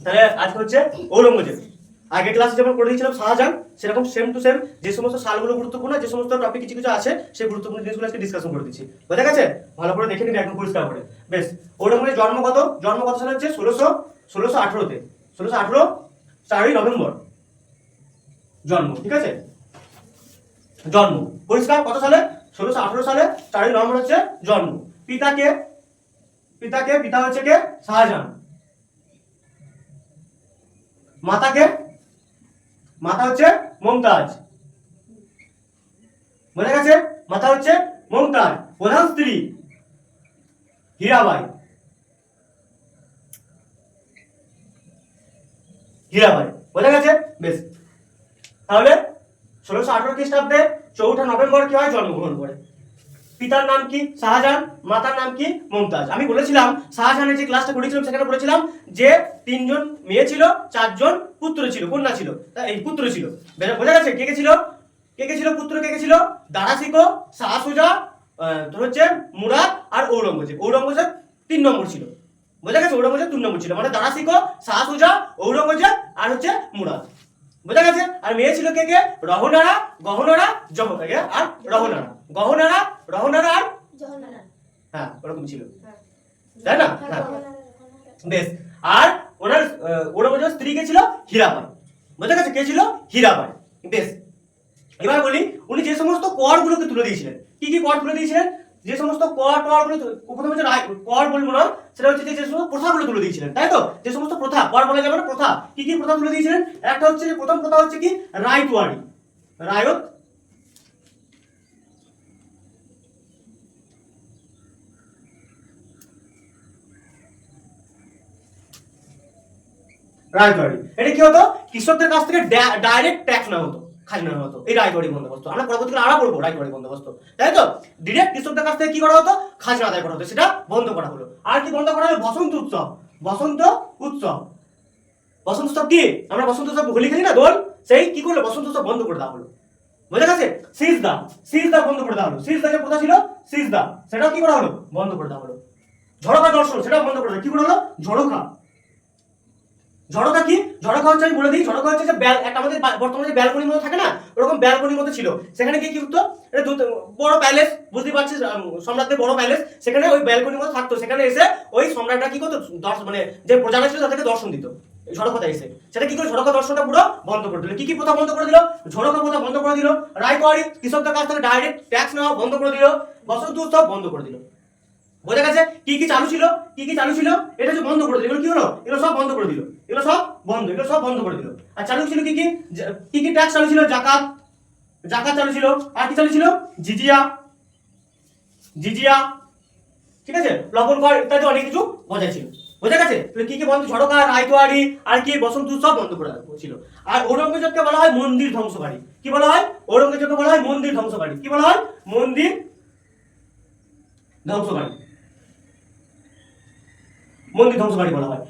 তাহলে আজকে হচ্ছে ঔরঙ্গজেব। আগের ক্লাসে যেমন করে দিয়েছিলাম শাহজাহান, সেরকম সেম টু সেম যে সমস্ত সালগুলো গুরুত্বপূর্ণ, যে সমস্ত টপিক কিছু কিছু আছে, সেই গুরুত্বপূর্ণ জিনিসগুলো আজকে ডিসকাশন করে দিচ্ছি। বোঝা গেছে? ভালো করে দেখে নিবি একদম পরিষ্কার করে। বেশ, ঔরঙ্গজেবের জন্ম কত সালে হচ্ছে? 1618-তে। 1618 4ই নভেম্বর জন্ম। ঠিক আছে, জন্ম পরিষ্কার। কত সালে? 1618 সালে 4ই নভেম্বর হচ্ছে জন্ম। পিতা হচ্ছে কে? শাহজাহান। মাতা হচ্ছে মমতাজ। বোঝা গেছে? মাতা হচ্ছে মমতাজ। প্রধান স্ত্রী হীরাবাই। বোঝা গেছে? বেশ, তাহলে 1618 খ্রিস্টাব্দে 4 নভেম্বর কি হয়? জন্মগ্রহণ করে। পিতার নাম কি? শাহজাহান। মাতার নাম কি? মমতাজ। আমি বলেছিলাম শাহজাহানের যে ক্লাসটা করেছিলাম সেখানে বলেছিলাম যে 3জন মেয়ে ছিল, 4জন পুত্র ছিল, কন্যা ছিল, এই পুত্র ছিল। বোঝা গেছে? কে কে ছিল? পুত্র কে কে ছিল? দারা শিকো, শাহ সুজা, হচ্ছে মুরাদ আর ঔরঙ্গজেব। 3 নম্বর ছিল। বোঝা গেছে? ঔরঙ্গজেব 3 নম্বর ছিল, মানে দারা শিকো, শাহ সুজা, ঔরঙ্গজেব আর হচ্ছে মুরাদ। বোঝা গেছে? আর মেয়ে ছিল কে কে? রহনারা, গহনারা, আর রহনারা, আর হ্যাঁ ওরকম ছিল, তাই না? হ্যাঁ বেশ। আর ওনার স্ত্রী কে ছিল? হীরাবাই। বোঝা গেছে? কে ছিল? হীরাবাই। বেশ, এবার বলি উনি যে সমস্ত করগুলোকে তুলে দিয়েছিলেন। কি কি কর তুলে দিয়েছিলেন? যে সমস্ত করগুলো, প্রথমে হচ্ছে কর বলবো না, সেটা হচ্ছে যে সমস্ত প্রথাগুলো তুলে দিয়েছিলেন, তাই তো? যে সমস্ত প্রথা, কর বলা যাবে না, প্রথা। কি কি প্রথা তুলে দিয়েছিলেন? একটা হচ্ছে যে প্রথম প্রথা হচ্ছে কি? রায়তওয়ারি। রায়তওয়ারি, এটা কি হতো? কৃষকদের কাছ থেকে ডাইরেক্ট ট্যাক্স নেওয়া হতো, খাজনা নেওয়া হতো। এই রায়তওয়ারি বন্দোবস্ত আমরা পরবর্তীকালে আরো পড়বো, রায়তওয়ারি বন্দোবস্ত, তাই তো? ডিরেক্ট কৃষকদের কাছ থেকে কি করা হতো? খাজনা আদায় করা হতো, সেটা বন্ধ করা হলো। আর কি বন্ধ করা হলো? বসন্ত উৎসব কি? আমরা বসন্ত উৎসব হোলি খেলি না, দোল, সেই কি করলো? বসন্ত উৎসব বন্ধ করে দেওয়া হলো। বোঝা গেছে? সিজদা বন্ধ করে দেওয়া হলো। সিজদা যে প্রথা ছিল, সিজদা, সেটাও কি করা হলো? বন্ধ করে দেওয়া হলো। ঝড়কা দর্শন, সেটাও বন্ধ করে দেওয়া। কি করে হলো? ঝড়কা কি? ঝড়কা হচ্ছে, আমি বলে দিই, ঝড়কা হচ্ছে যে একটা আমাদের বর্তমানে যে ব্যালকনির মতো থাকে না, ওরকম ব্যালকনির মতো ছিল। সেখানে কি হতো? এটা বড় প্যালেস, বুঝতে পারছিস, সম্রাটদের বড় প্যালেস। সেখানে ওই ব্যালকনির মতো থাকতো। সেখানে এসে ওই সম্রাটরা কি করতো? মানে যে প্রজারা ছিল তাদেরকে দর্শন দিত ঝড়কাতে এসে। সেটা কি করে? ঝড়কা দর্শনটা পুরো বন্ধ করে দিল। কি কি প্রথা বন্ধ করে দিল? ঝড়কা প্রথা বন্ধ করে দিল। রায়তওয়ারি, কৃষকদের কাছ থেকে ডাইরেক্ট ট্যাক্স নেওয়া বন্ধ করে দিল। বসন্ত উৎসব বন্ধ করে দিল। বোঝা গেছে? কি কি চালু ছিল? এটা যে বন্ধ করে দিল, এগুলো কি হলো? এগুলো সব বন্ধ করে দিল। এগুলো সব বন্ধ করে দিল। আর চালু ছিল কি কি ট্যাক্স চালু ছিল? জাকাত চালু ছিল। আর কি চালু ছিল? জিজিয়া, ঠিক আছে, লবণ কর ইত্যাদি অনেক কিছু বজায় ছিল। বোঝা গেছে? তাহলে কি কি বন্ধ? ঝড়কা, রায়তওয়ারি আর কি বসন্ত উৎসব বন্ধ করে ছিল। আর ঔরঙ্গজেবকে বলা হয় মন্দির ধ্বংসকারী। কি বলা হয়? ঔরঙ্গজেবকে বলা হয় মন্দির ধ্বংসকারী। কি বলা হয়? মন্দির ধ্বংসকারী বলা হয়।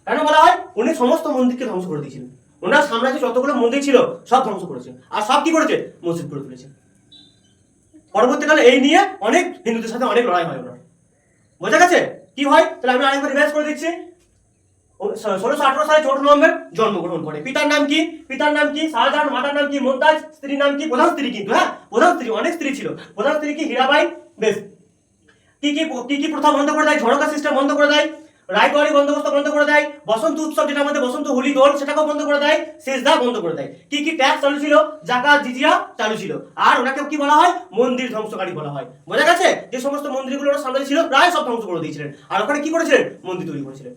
কেন বলা হয়? উনি সমস্ত মন্দিরকে ধ্বংস করে দিয়েছিলেন। ওনার সাম্রাজ্যে যতগুলো মন্দির ছিল সব ধ্বংস করেছেন। আর সব কি করেছে? মসজিদ করে তুলেছেন। পরবর্তীকালে এই নিয়ে অনেক হিন্দুদের সাথে অনেক লড়াই হয় ওনার। বোঝা গেছে? কি হয়? তাহলে আমি আরেকবার রিভাইজ করে দিচ্ছি। 1618 সালে 4 নভেম্বর জন্মগ্রহণ করে। পিতার নাম কি? শাহজাহান। মাতার নাম কি? মমতাজ। স্ত্রীর নাম কি? প্রধান স্ত্রী, কিন্তু হ্যাঁ প্রধান স্ত্রী, অনেক স্ত্রী ছিল। প্রধান স্ত্রী কি? হীরাবাই। বেশ, কি কি প্রথা বন্ধ করে দেয়? ঝড়কা সিস্টেম বন্ধ করে দেয়। রায়তওয়ারি বন্দোবস্ত বন্ধ করে দেয়। বসন্ত উৎসব, যেটা আমাদের বসন্ত হোলি দোল, সেটাকেও বন্ধ করে দেয়। সিজদা বন্ধ করে দেয়। কি কি ট্যাক্স চালু ছিল? জাকাত, জিজিয়া চালু ছিল। আর ওনাকে কি বলা হয়? মন্দির ধ্বংসকারী বলা হয়। বোঝা গেছে? যে সমস্ত মন্দিরগুলো ওনার সামনে ছিল প্রায় সব ধ্বংস করে দিয়েছিলেন। আর ওখানে কি করেছিলেন? মন্দির তৈরি করেছিলেন।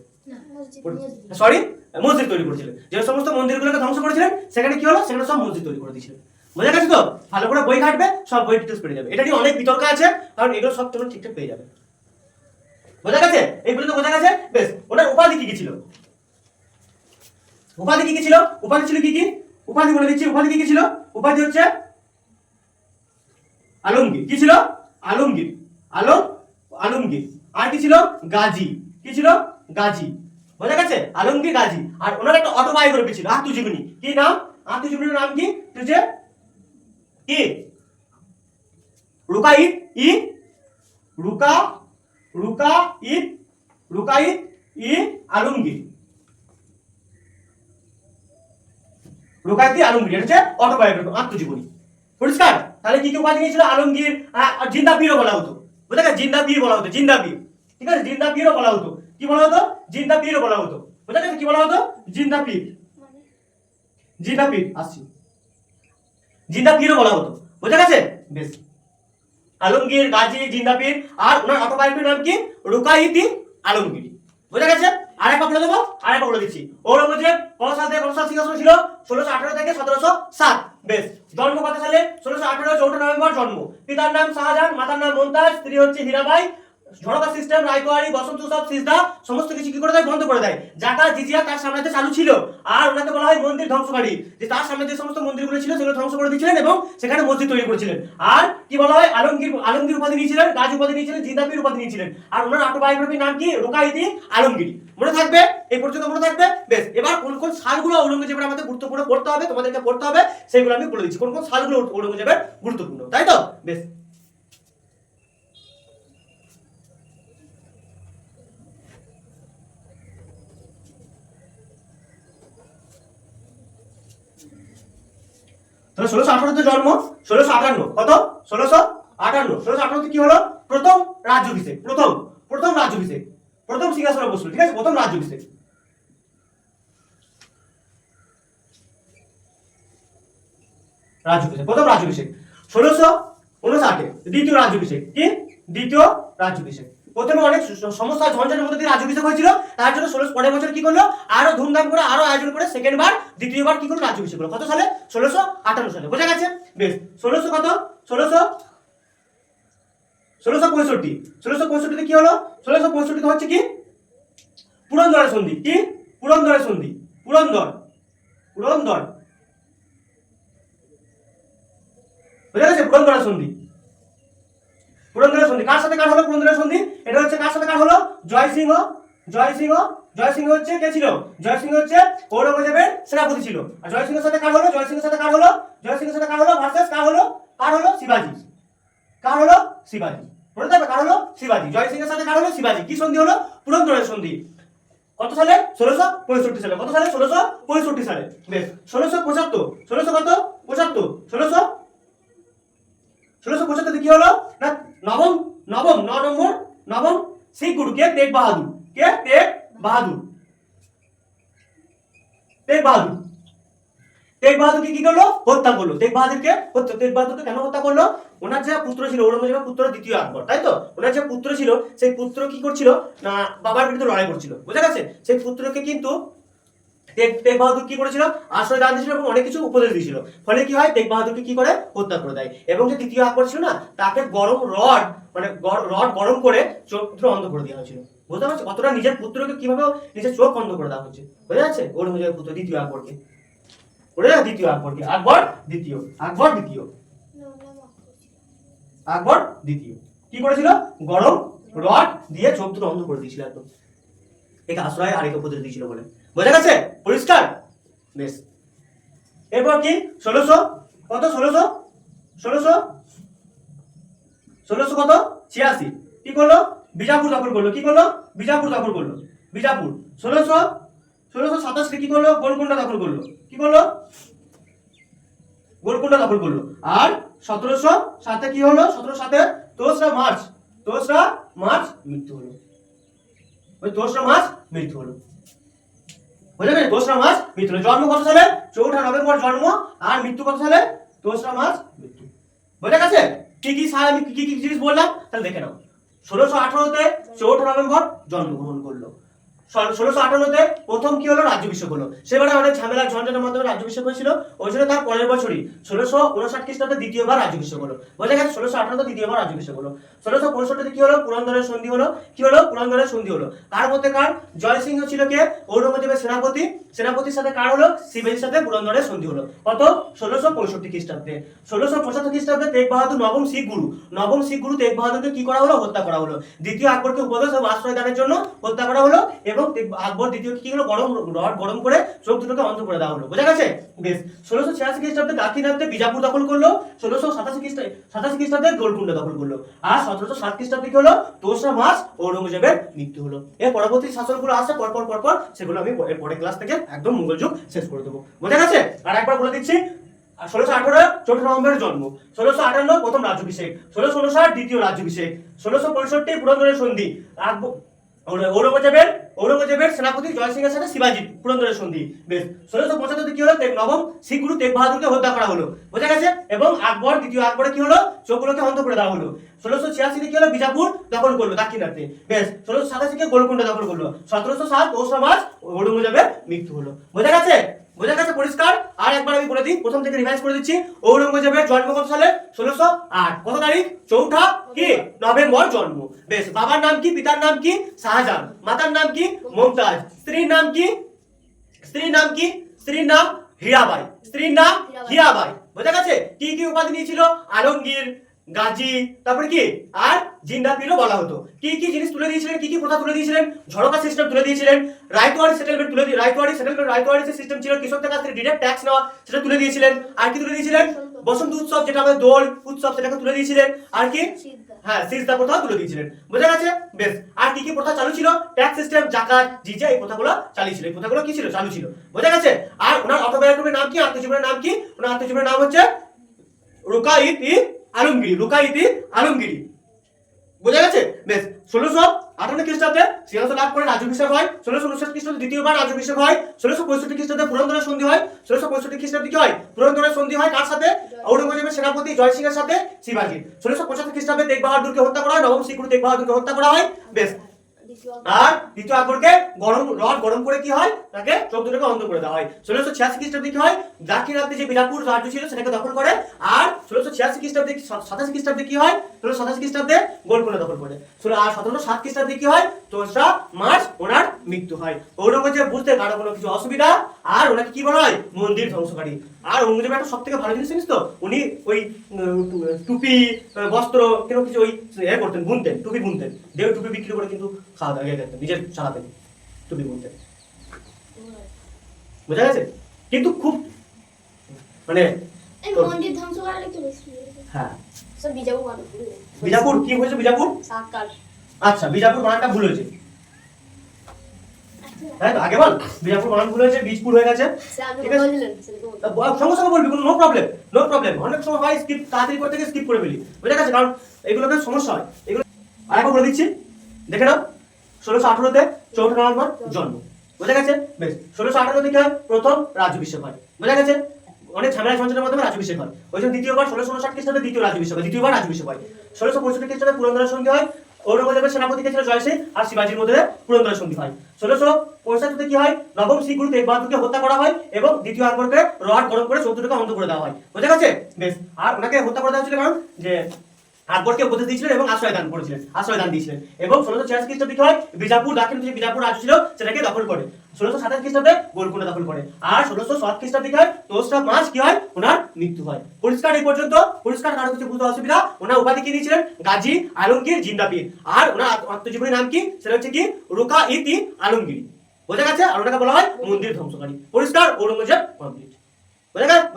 মসজিদ তৈরি করেছিলেন। যে সমস্ত মন্দিরগুলোকে ধ্বংস করেছিলেন সেখানে কি হলো? সেখানে সব মসজিদ তৈরি করে দিয়েছিলেন। বোঝা গেছে তো? ভালো করে বই ঘাটবে, সব বই ডিটেলস পেয়ে যাবে। এটা নিয়ে অনেক বিতর্ক আছে, কারণ এগুলো সব তোমরা ঠিকঠাক পেয়ে যাবে। বোঝা গেছে? এই পর্যন্ত বোঝা গেছে? বেশ, ওনার উপাধি কি কি ছিল? উপাধি ছিল কি কি? উপাধি বলে দিচ্ছি। উপাধি কি কি ছিল? উপাধি হচ্ছে আলমগীর। কি ছিল? আলমগীর। আর কি ছিল? গাজী। কি ছিল? গাজী। বোঝা গেছে? আলমগীর, গাজী। আর ওনার একটা অটোবায়োগ্রাফি ছিল, আত্মজীবনী। কি নাম? আত্মজীবনীর নাম কি? তুই কি? রুকাইত, ই, রুকাইত, ই, আলমগীর। রোকায়েতি আলমগীর, এটা হচ্ছে অটোবায়োগ্রাফি, আত্মজীবনী। পরিষ্কার? তাহলে কি কি উপাধি নিয়েছিল? আলমগীর, জিন্দা পীরও বলা হতো, বুঝা গেছে? জিন্দা পীর বলা হতো, জিন্দা পীর, ঠিক আছে? জিন্দা পীরও বলা হতো, কি বলা হতো? জিন্দা পীরও বলা হতো, বুঝা গেছে? কি বলা হতো? জিন্দা পীর, জিন্দা পীর, আসছি, জিন্দা পীরও বলা হতো, বুঝা গেছে? বেশ। আলমগীর, গাজী, জিন্দা পীর, আর ওনার অটোবায়োগ্রাফির নাম কি? রোকায়েতি আলমগীর, বুঝা গেছে? আরেকবার বলে দেবো, আরেকবার বলে দিচ্ছি। ঔরঙ্গজেব কত সাল থেকে কত সাল সিংহাসন ছিল? 1618 থেকে 1707। বেশ। জন্ম কত সালে? 1618, 4 নভেম্বর জন্ম। পিতার নাম শাহজাহান, মাতার নাম মুমতাজ, স্ত্রী হচ্ছে হীরাবাই। ঝড়কা সিস্টেম, রায়তোয়ারি, বসন্ত উৎসব, সিজদা সমস্ত কিছু কি করে দেয়? বন্ধ করে দেয়। জাকাত, জিজিয়া তার সাম্রাজ্যে চালু ছিল। আর ওনাকে বলা হয় মন্দির ধ্বংসকারী, যে তার সামনে যে সমস্ত মন্দিরগুলো ছিল সেগুলো ধ্বংস করে দিয়েছিলেন এবং সেখানে মসজিদ তৈরি করেছিলেন। আর কি বলা হয়? আলমগীর, আলমগীর উপাধি নিয়েছিলেন, গাজী উপাধি নিয়েছিলেন, জিন্দা পীর উপাধি নিয়েছিলেন। আর ওনার অটোবায়োগ্রাফির নাম কি? রোকায়েতি আলমগীর। মনে থাকবে? এই পর্যন্ত মনে থাকবে? বেশ। এবার কোন কোন সালগুলো ঔরঙ্গজেবের আমাদের গুরুত্বপূর্ণ পড়তে হবে, তোমাদেরকে পড়তে হবে, সেগুলো আমি বলে দিচ্ছি। কোন কোন সালগুলো ঔরঙ্গজেবের গুরুত্বপূর্ণ, তাই তো? বেশ। তাহলে 1618 জন্ম, 1658 কত? 1658 কি হলো? প্রথম রাজ্যাভিষেক, প্রথম রাজ্যাভিষেক, প্রথম সিংহাসনে বসলো, ঠিক আছে? প্রথম রাজ্যাভিষেক, প্রথম রাজ্যাভিষেক। 1659 দ্বিতীয় রাজ্যাভিষেক, কি? দ্বিতীয় রাজ্যাভিষেক। প্রথমে অনেক সমস্যা ঝঞ্ঝাটের মধ্যে দিয়ে রাজ্যাভিষেক হয়েছিল, তার জন্য 16 পরের বছর কি করলো? আরো ধুমধাম করে, আরো আয়োজন করে সেকেন্ডবার, দ্বিতীয়বার কি করলো? রাজ্যাভিষেক হলো। কত সালে? 1658 সালে, বোঝা গেছে? বেশ। 1600 কত? 1665, 1665 কি হলো? 1665 হচ্ছে কি? পুরন্দরের সন্ধি, কি? পুরন্দরের সন্ধি, পুরন্দর, পুরন্দর, বোঝা গেছে? পুরন্দরের সন্ধি, পুরন্দরের সন্ধি কার সাথে কার হলো? পুরন্দরের সন্ধি এটা হচ্ছে কার সাথে কার হলো? জয়সিংহ, জয়সিংহ, জয়সিংহ হচ্ছে কে ছিল? জয়সিংহ হচ্ছে ঔরঙ্গজেবের সেনাপতি ছিল। আর জয়সিংহের সাথে কার হলো? জয়সিংহের সাথে কার হলো? জয়সিংহের সাথে কার হলো? ভার্সেস কার হলো? কার হলো? শিবাজি, কার হলো? শিবাজি, মনে থাকবে? কার হলো? শিবাজি। জয়সিংহের সাথে কার হলো? শিবাজি। কি সন্ধি হলো? পুরন্দরের সন্ধি। কত সালে? 1665 সালে। কত সালে? 1665 সালে। বেশ। 1675, 1600 কত? 75, 1675 কি হলো? না নবম, নবম, 9 নম্বর নবম শিখ গুরু কে? তেগ বাহাদুর, কে? তেগ বাহাদুর, তেগ বাহাদুর। তেগ বাহাদুরকে কি করলো? হত্যা করলো। তেগ বাহাদুরকে হত্যা, তেগ বাহাদুরকে কেন হত্যা করলো? ওনার যে পুত্র ছিল, ঔরঙ্গজেবের পুত্র দ্বিতীয় আকবর, তাই তো? ওনার যে পুত্র ছিল, সেই পুত্র কি করছিল? না বাবার বিরুদ্ধে লড়াই করছিল, বুঝা গেছে? সেই পুত্রকে কিন্তু তেগ বাহাদুর কি করেছিল? আশ্রয় দান দিয়েছিল এবং অনেক কিছু উপদেশ দিয়েছিল। ফলে কি হয়? তেগ বাহাদুরকে কি করে? হত্যা করে দেয়। এবং যে দ্বিতীয় আকবর ছিল না, তাকে গরম রড, মানে রড গরম করে চোখ অন্ধ করে দেওয়া হয়েছিল। বুঝতে পারছো কতটা নিজের পুত্রকে কিভাবে নিজের চোখ অন্ধ করে দেওয়া হচ্ছে? বোঝা যাচ্ছে? ঔরঙ্গজেবের পুত্র দ্বিতীয় আকবরকে, দ্বিতীয় আকবরকে, আকবর দ্বিতীয়, আকবর দ্বিতীয়, আকবর দ্বিতীয় কি করেছিল? গরম রড দিয়ে চোখ দুটো অন্ধ করে দিয়েছিল একদম। একে আশ্রয় আর একে উপদেশ দিয়েছিল বলে। বোঝা গেছে? পরিষ্কার? বেশ। এরপর কি? 1600 কত? 1600, 1600, 1600 কত? 86 কি করলো? বিজাপুর দখল করলো। কি করলো? বিজাপুর দখল করলো, বিজাপুর। 1627 কি করলো? গোলকুন্ডা দখল করলো। কি করলো? গোলকুন্ডা দখল করলো। আর 1707 কি হলো? 1707 দোসরা মার্চ, দোসরা মার্চ মৃত্যু হলো। ওই দোসরা মার্চ মৃত্যু হলো, বুঝা গেছে? দোসরা মার্চ মৃত্যু হলো। জন্ম কত সালে? 4 নভেম্বর জন্ম। আর মৃত্যু কত সালে? দোসরা মার্চ মৃত্যু। বোঝা গেছে? কি কি সাল আমি কি কি জিনিস বললাম তাহলে দেখে নাও। 1618 4 নভেম্বর জন্মগ্রহণ করলো। 1658 প্রথম কি হলো? রাজ্যাভিষেক হলো। সেবারে অনেক ঝামেলা ঝঞ্ঝাটের মাধ্যমে রাজ্যাভিষেক হয়েছিল। ওই জন্য তার পরের বছরই 1659 খ্রিস্টাব্দে দ্বিতীয়বার রাজ্যাভিষেক হলো। বোঝা গেছে? 1658 দ্বিতীয়বার রাজ্যাভিষেক হলো। 1665 কি হলো? পুরন্দরের সন্ধি হলো। কি হলো? পুরন্দরের সন্ধি হলো। কার মধ্যে কার? জয়সিংহ ছিল কে? ঔরঙ্গজেবের সেনাপতি। সেনাপতির সাথে কার হলো? শিবাজির সাথে পুরন্দরের সন্ধি হলো। কত? 1665 খ্রিস্টাব্দে। 1675 খ্রিস্টাব্দে তেগ বাহাদুর নবম শিখ গুরু, নবম শিখ গুরু তেগ বাহাদুরকে কি করা হলো? হত্যা করা হলো। দ্বিতীয় আকবরকে উপদেশ ও আশ্রয় দানের জন্য হত্যা করা হলো এবং এবং আকবর দ্বিতীয় কি হলো, রড গরম করে চোখ দুটোকে অন্ধ করে দেওয়া হলো। বোঝা গেছে? বেশ। 1686 খ্রিস্টাব্দে দাক্ষিণাত্যে বিজাপুর দখল করলো, 1687 খ্রিস্টাব্দে গোলকুন্ডা দখল করলো, আর 1707 খ্রিস্টাব্দে কি হলো, দোসরা মার্চ ঔরঙ্গজেবের মৃত্যু হলো। এর পরবর্তী শাসনগুলো আসছে পরপর সেগুলো আমি পরের ক্লাস থেকে একদম মুঘল যুগ শেষ করে দেবো। বোঝা গেছে? আর একবার বলে দিচ্ছি, 1618 4 নভেম্বরের জন্ম, 1658 প্রথম রাজ্যাভিষেক, 1659 দ্বিতীয় রাজ্যাভিষেক, 1665 পুরন্দরের সন্ধি, ঔরঙ্গজেবের সেনাপতি জয় সিংহের সাথে শিবাজি পুরন্দরের সন্ধি। বেশ। 1675 কি হলো, নবম শিখ গুরু তেগ বাহাদুরকে হত্যা করা হলো। বোঝা গেছে? এবং দ্বিতীয় আকবরে কি হলো, চোখগুলোকে অন্ধ করে দেওয়া হলো। 1686 কি হলো, বিজাপুর দখল করলো দাক্ষিণাত্যে। বেশ। 1687 কে গোলকুন্ডা দখল করলো। 1707 দোসরা মার্চ ঔরঙ্গজেবের মৃত্যু হলো। বোঝা গেছে? পরিষ্কার? আর একবার আমি বলে দিই, প্রথম থেকে রিভাইজ করে দিচ্ছি। ঔরঙ্গজেবের জন্ম কত সালে? 1608। কত তারিখ? 4 কি নভেম্বর জন্ম। বেশ। বাবার নাম কি, পিতার নাম কি? শাহজাহান। মাতার নাম কি? মুমতাজ। স্ত্রীর নাম হীরাবাই। বোঝা গেছে? কি কি উপাধি নিয়েছিল? আলমগীর, গাজী, তারপরে কি আর জিন্দাপীরও বলা হতো। কি কি জিনিস তুলে দিয়েছিলেন, কি কি প্রথা তুলে দিয়েছিলেন? ঝড়কা সিস্টেম তুলে দিয়েছিলেন, রায়তওয়ারি সিস্টেম ছিল, কৃষকদের কাছ থেকে ডিরেক্ট ট্যাক্স নেওয়া, সেটা তুলে দিয়েছিলেন। আর কি তুলে দিয়েছিলেন? বসন্ত উৎসব, যেটা আমাদের দোল উৎসব, সেটাকে তুলে দিয়েছিলেন। আর কি? হ্যাঁ, সিজদা প্রথা তুলে দিয়েছিলেন। বোঝা গেছে? বেশ। আর কি কি প্রথা চালু ছিল? ট্যাক্স সিস্টেম, জাকাত, জিজিয়া, এই প্রথাগুলো চালু ছিল। এই প্রথাগুলো কি ছিল? চালু ছিল। বোঝা গেছে? আর ওনার অটোবায়োগ্রাফির নাম কি, আত্মজীবনের নাম কি? ওনার আত্মজীবনের নাম হচ্ছে রুকাইত-ই-আলমগীরি। বোঝা গেছে? বেশ। 1658 খ্রিস্টাব্দে সিংহাসন লাভ করে রাজ্যাভিষেক হয়, 1659 খ্রিস্টাব্দে দ্বিতীয়বার রাজ্যাভিষেক হয়, 1665 খ্রিস্টাব্দে পুরন্দরের সন্ধি হয়, 1665 খ্রিস্টাব্দে কি হয়? পুরন্দরের সন্ধি হয় কার সাথে? ঔরঙ্গজেবের সেনাপতি জয় সিংহের সাথে শিবাজি। 1675 খ্রিস্টাব্দে তেগ বাহাদুরকে হত্যা করা হয়, নবম শিখ গুরু তেগ বাহাদুরকে হত্যা করা হয়। বেশ। আর দ্বিতীয় আকবরকে রড গরম করে কি হয়, তাকে চোখ দুটোকে অন্ধ করে দেওয়া হয়। 1686 খ্রিস্টাব্দে কি হয়, দাক্ষিণাত্যে যে বিজাপুর রাজ্য ছিল সেটাকে দখল করে। আর 1686 খ্রিস্টাব্দে 87 খ্রিস্টাব্দে কি হয়, 1687 খ্রিস্টাব্দে গোলকুন্ডা দখল করে। আর 1707 খ্রিস্টাব্দে কি হয়, 4 মার্চ ওনার মৃত্যু হয়। ঔরঙ্গজেব বুঝতে কারো কোনো কিছু অসুবিধা, আর ওনাকে কি বলা হয়, মন্দির ধ্বংসকারী। আর ঔরঙ্গজেবের একটা সব থেকে ভালো জিনিস তো, উনি ওই টুপি, বস্ত্র কোনো কিছু ওই করতেন, বুনতেন, টুপি বুনতেন, দেহ টুপি বিক্রি করে কিন্তু খাওয়া দাওয়া করতেন, নিজের চালাতেন, টুপি বুনতেন। বোঝা গেছে? কিন্তু খুব মানে মন্দির ধ্বংস করার একটু বেশি। হ্যাঁ, সব বিজাপুর কি হয়েছে? বিজাপুর, আচ্ছা, বিজাপুর বানানটা ভুল হয়েছে, তাই তো? আগে বল, বিজাপুর বানান ভুল হয়েছে, বীজপুর হয়ে গেছে। ঠিক আছে, সঙ্গে সঙ্গে বলবি, কোনো নো প্রবলেম। অনেক সময় হয় স্কিপ তাড়াতাড়ি করতে গিয়ে স্কিপ করে ফেলি। বোঝা গেছে? কারণ এগুলোতে সমস্যা হয়। এগুলো আরেকবার বলে দিচ্ছি, দেখে নাও। 1618-তে 4 নভেম্বর জন্ম। বোঝা গেছে? বেশ। 1618 থেকে প্রথম রাজ্যাভিষেক হয়। বোঝা গেছে? অনেক ঝামেলা ঝঞ্ঝাটের মাধ্যমে রাজ্যাভিষেক হয়। ওই জন্য দ্বিতীয়বার 1659 খ্রিস্টাব্দে দ্বিতীয়বার রাজ্যাভিষেক হয়। 1665 খ্রিস্টাব্দে পুরন্দরের সন্ধি হয়, ঔরঙ্গজেবের সেনাপতি কে ছিল জয় সিং, আর শিবাজির মধ্যে পুরন্দরের সন্ধি হয়। 1665 কি হয়, নবম শিখ গুরু তেগ বাহাদুরকে হত্যা করা হয়, এবং দ্বিতীয় আকবরকে রড গরম করে চোখ দুটোকে অন্ধ করে দেওয়া হয়। বোঝা গেছে? বেশ। আর ওনাকে হত্যা করে দেওয়া হয়েছিল কারণ যে আকবরকে উপদেশ দিয়েছিলেন এবং আশ্রয় দান দিয়েছিলেন। এবং 1686 খ্রিস্টাব্দে কি হয়, বিজাপুর, দাক্ষিণ যে বিজাপুর রাজ্য ছিল সেটাকে দখল করে। 1627 খ্রিস্টাব্দে গোলকুন্ডা দখল করে। আর 1607 খ্রিস্টাব্দে কি হয়, 4 মার্চ কি হয়, ওনার মৃত্যু হয়। পরিষ্কার এই পর্যন্ত? পরিষ্কার? কারো কিছু বুঝতে অসুবিধা? ওনার উপাধি কি দিয়েছিলেন? গাজী, আলমগীর, জিন্দাপীর। আর ওনার আত্মজীবনী নাম কি? সেটা হচ্ছে কি, রুকাইত-ই-আলমগীরি। বোঝা গেছে? আর ওনাকে বলা হয় মন্দির ধ্বংসকারী। পরিষ্কার? ঔরঙ্গজেব কমপ্লিট।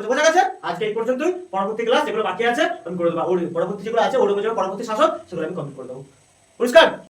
বোঝা গেছে? আজকে এই পর্যন্তই। পরবর্তী ক্লাস যেগুলো বাকি আছে আমি করে দেবো, পরবর্তী যেগুলো আছে ঔরঙ্গজেবের পরবর্তী শাসক, সেগুলো আমি কমপ্লিট করে দেবো। পরিষ্কার?